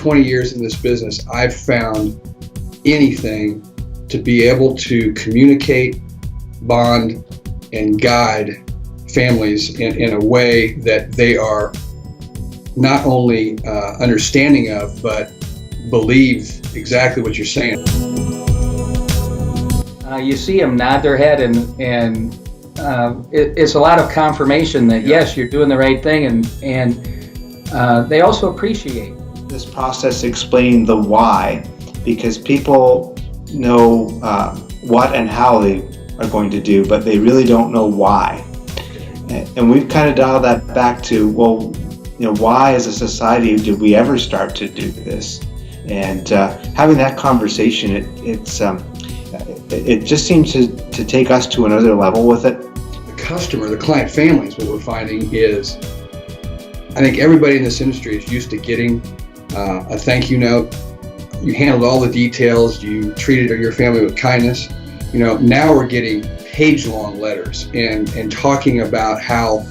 20 years in this business, I've found anything to be able to communicate, bond, and guide families in a way that they are not only understanding of, but believe exactly what you're saying. You see them nod their head, and it's a lot of confirmation that yes, you're doing the right thing, and they also appreciate. This process explained the why, because people know what and how they are going to do, but they really don't know why. And we've kind of dialed that back to, well, why as a society did we ever start to do this? And having that conversation, it just seems to take us to another level with it. The customer, the client families, what we're finding is, I think everybody in this industry is used to getting a thank you note. You handled all the details, you treated your family with kindness. Now we're getting page-long letters and talking about how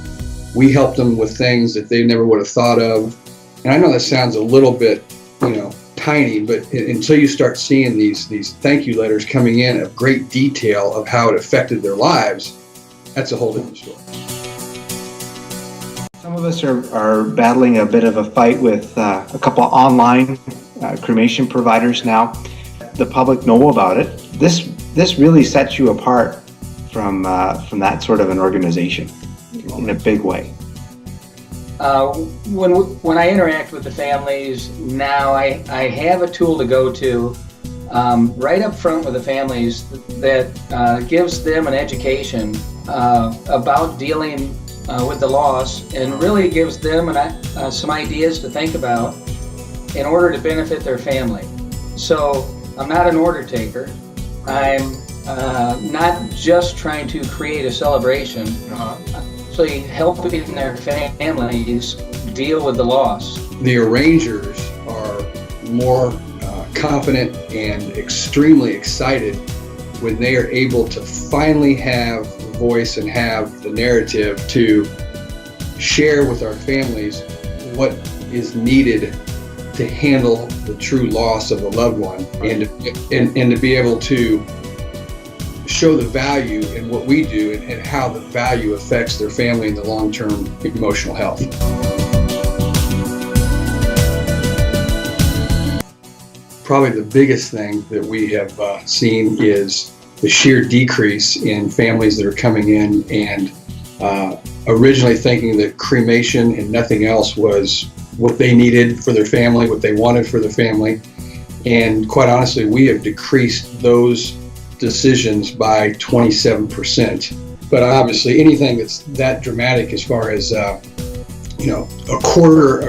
we helped them with things that they never would have thought of. And I know that sounds a little bit, tiny, but until you start seeing these thank you letters coming in of great detail of how it affected their lives, that's a whole different story. Some of us are battling a bit of a fight with a couple of online cremation providers now. The public know about it. This really sets you apart from that sort of an organization in a big way. When I interact with the families now, I have a tool to go to right up front with the families that gives them an education about dealing with the loss, and really gives them some ideas to think about in order to benefit their family. So I'm not an order taker. I'm not just trying to create a celebration. Actually helping their families deal with the loss. The arrangers are more confident and extremely excited when they are able to finally have the voice and have the narrative to share with our families what is needed to handle the true loss of a loved one, and to be able to show the value in what we do and how the value affects their family and the long-term emotional health. Probably the biggest thing that we have seen is the sheer decrease in families that are coming in and originally thinking that cremation and nothing else was what they needed for their family, what they wanted for their family. And quite honestly, we have decreased those decisions by 27%. But obviously anything that's that dramatic as far as a quarter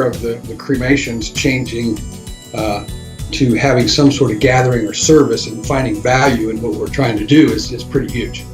of the cremations changing to having some sort of gathering or service and finding value in what we're trying to do is pretty huge.